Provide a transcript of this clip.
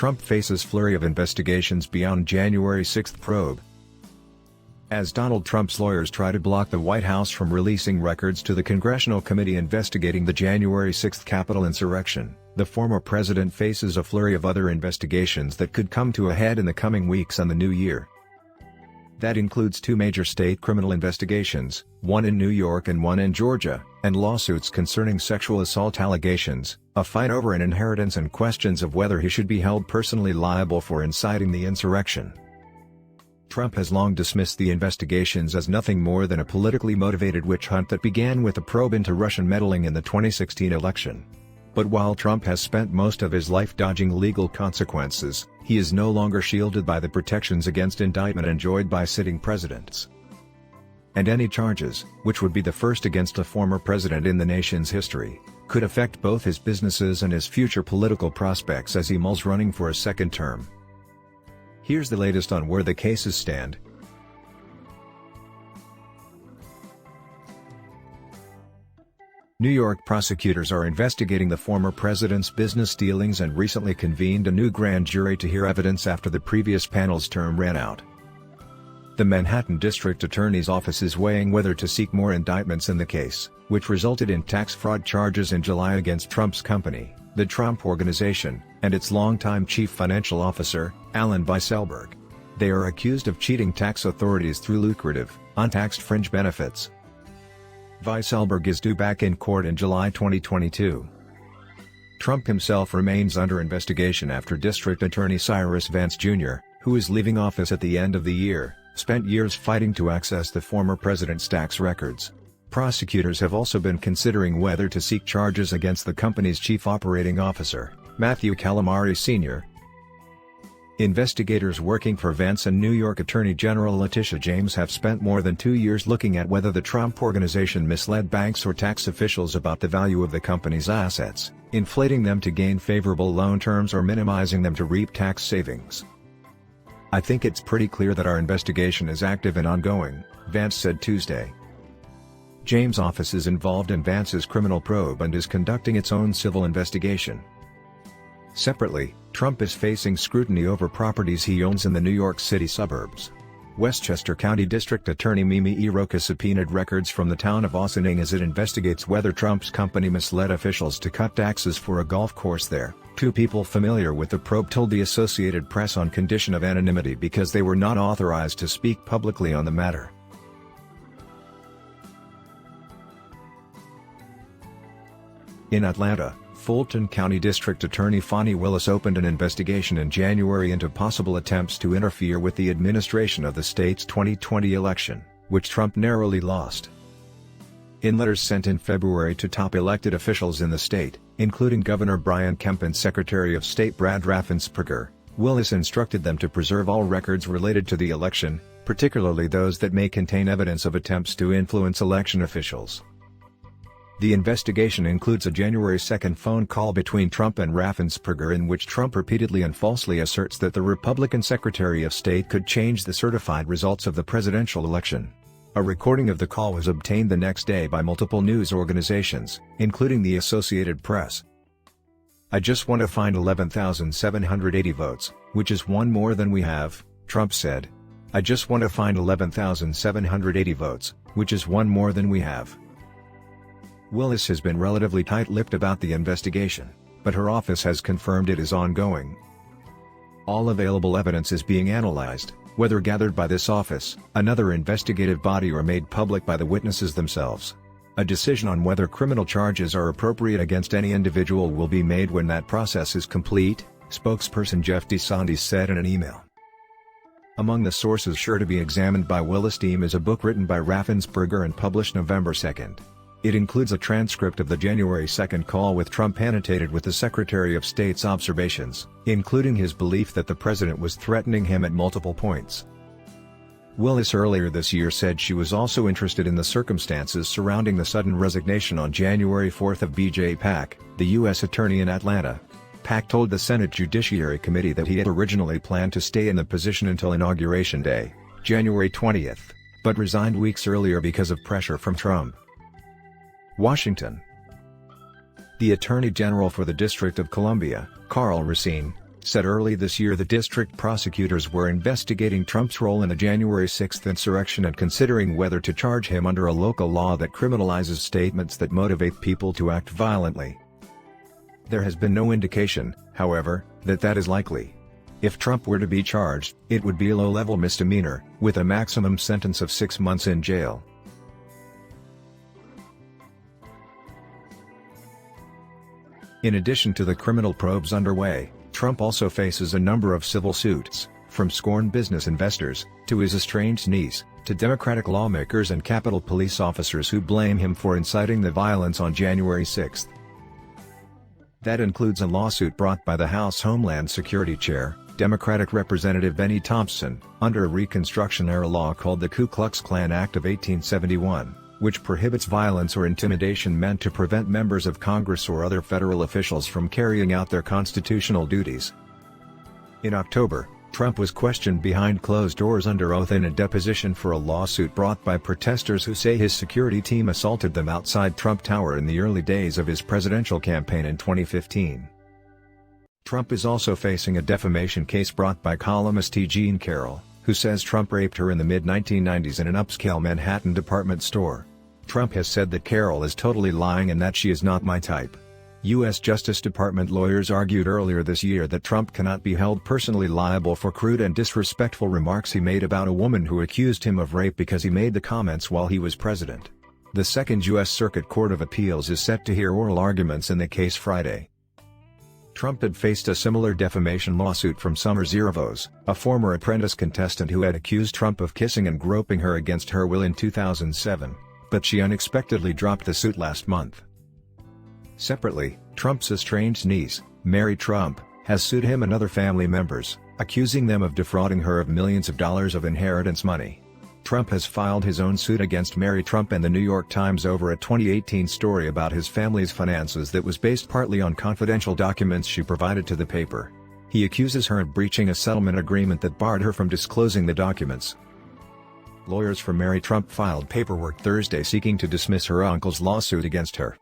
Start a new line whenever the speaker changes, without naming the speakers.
Trump faces flurry of investigations beyond January 6 probe. As Donald Trump's lawyers try to block the White House from releasing records to the congressional committee investigating the January 6 Capitol insurrection, the former president faces a flurry of other investigations that could come to a head in the coming weeks and the new year. That includes 2 major state criminal investigations, one in New York and one in Georgia, and lawsuits concerning sexual assault allegations, a fight over an inheritance, and questions of whether he should be held personally liable for inciting the insurrection. Trump has long dismissed the investigations as nothing more than a politically motivated witch hunt that began with a probe into Russian meddling in the 2016 election. But while Trump has spent most of his life dodging legal consequences, he is no longer shielded by the protections against indictment enjoyed by sitting presidents. And any charges, which would be the first against a former president in the nation's history, could affect both his businesses and his future political prospects as he mulls running for a second term. Here's the latest on where the cases stand. New York prosecutors are investigating the former president's business dealings and recently convened a new grand jury to hear evidence after the previous panel's term ran out. The Manhattan District Attorney's Office is weighing whether to seek more indictments in the case, which resulted in tax fraud charges in July against Trump's company, the Trump Organization, and its longtime chief financial officer, Alan Weisselberg. They are accused of cheating tax authorities through lucrative, untaxed fringe benefits. Weisselberg is due back in court in July 2022. Trump himself remains under investigation after District Attorney Cyrus Vance Jr., who is leaving office at the end of the year, spent years fighting to access the former president's tax records. Prosecutors have also been considering whether to seek charges against the company's chief operating officer, Matthew Calamari Sr. Investigators working for Vance and New York Attorney General Letitia James have spent more than 2 years looking at whether the Trump Organization misled banks or tax officials about the value of the company's assets, inflating them to gain favorable loan terms or minimizing them to reap tax savings. "I think it's pretty clear that our investigation is active and ongoing," Vance said Tuesday. James' office is involved in Vance's criminal probe and is conducting its own civil investigation. Separately, Trump is facing scrutiny over properties he owns in the New York City suburbs. Westchester County District Attorney Mimi Iroka subpoenaed records from the town of Ossining as it investigates whether Trump's company misled officials to cut taxes for a golf course there. 2 people familiar with the probe told the Associated Press on condition of anonymity because they were not authorized to speak publicly on the matter. In Atlanta, Fulton County District Attorney Fani Willis opened an investigation in January into possible attempts to interfere with the administration of the state's 2020 election, which Trump narrowly lost. In letters sent in February to top elected officials in the state, including Governor Brian Kemp and Secretary of State Brad Raffensperger, Willis instructed them to preserve all records related to the election, particularly those that may contain evidence of attempts to influence election officials. The investigation includes a January 2 phone call between Trump and Raffensperger in which Trump repeatedly and falsely asserts that the Republican Secretary of State could change the certified results of the presidential election. A recording of the call was obtained the next day by multiple news organizations, including the Associated Press. "I just want to find 11,780 votes, which is one more than we have," Trump said. "I just want to find 11,780 votes, which is one more than we have." Willis has been relatively tight-lipped about the investigation, but her office has confirmed it is ongoing. All available evidence is being analyzed, whether gathered by this office, another investigative body, or made public by the witnesses themselves. A decision on whether criminal charges are appropriate against any individual will be made when that process is complete, spokesperson Jeff DeSantis said in an email. Among the sources sure to be examined by Willis' team is a book written by Raffensperger and published November 2. It includes a transcript of the January 2 call with Trump annotated with the Secretary of State's observations, including his belief that the president was threatening him at multiple points. Willis earlier this year said she was also interested in the circumstances surrounding the sudden resignation on January 4 of B.J. Pak, the U.S. Attorney in Atlanta. Pak told the Senate Judiciary Committee that he had originally planned to stay in the position until Inauguration Day, January 20, but resigned weeks earlier because of pressure from Trump. Washington. The Attorney General for the District of Columbia, Karl Racine, said early this year the district prosecutors were investigating Trump's role in the January 6 insurrection and considering whether to charge him under a local law that criminalizes statements that motivate people to act violently. There has been no indication, however, that that is likely. If Trump were to be charged, it would be a low-level misdemeanor, with a maximum sentence of 6 months in jail. In addition to the criminal probes underway, Trump also faces a number of civil suits, from scorned business investors, to his estranged niece, to Democratic lawmakers and Capitol Police officers who blame him for inciting the violence on January 6. That includes a lawsuit brought by the House Homeland Security Chair, Democratic Representative Benny Thompson, under a Reconstruction-era law called the Ku Klux Klan Act of 1871, which prohibits violence or intimidation meant to prevent members of Congress or other federal officials from carrying out their constitutional duties. In October, Trump was questioned behind closed doors under oath in a deposition for a lawsuit brought by protesters who say his security team assaulted them outside Trump Tower in the early days of his presidential campaign in 2015. Trump is also facing a defamation case brought by columnist Jean Carroll, who says Trump raped her in the mid-1990s in an upscale Manhattan department store. Trump has said that Carroll is totally lying and that she is not my type. U.S. Justice Department lawyers argued earlier this year that Trump cannot be held personally liable for crude and disrespectful remarks he made about a woman who accused him of rape because he made the comments while he was president. The Second U.S. Circuit Court of Appeals is set to hear oral arguments in the case Friday. Trump had faced a similar defamation lawsuit from Summer Zervos, a former Apprentice contestant who had accused Trump of kissing and groping her against her will in 2007. But she unexpectedly dropped the suit last month. Separately, Trump's estranged niece, Mary Trump, has sued him and other family members, accusing them of defrauding her of millions of dollars of inheritance money. Trump has filed his own suit against Mary Trump and the New York Times over a 2018 story about his family's finances that was based partly on confidential documents she provided to the paper. He accuses her of breaching a settlement agreement that barred her from disclosing the documents. Lawyers for Mary Trump filed paperwork Thursday seeking to dismiss her uncle's lawsuit against her.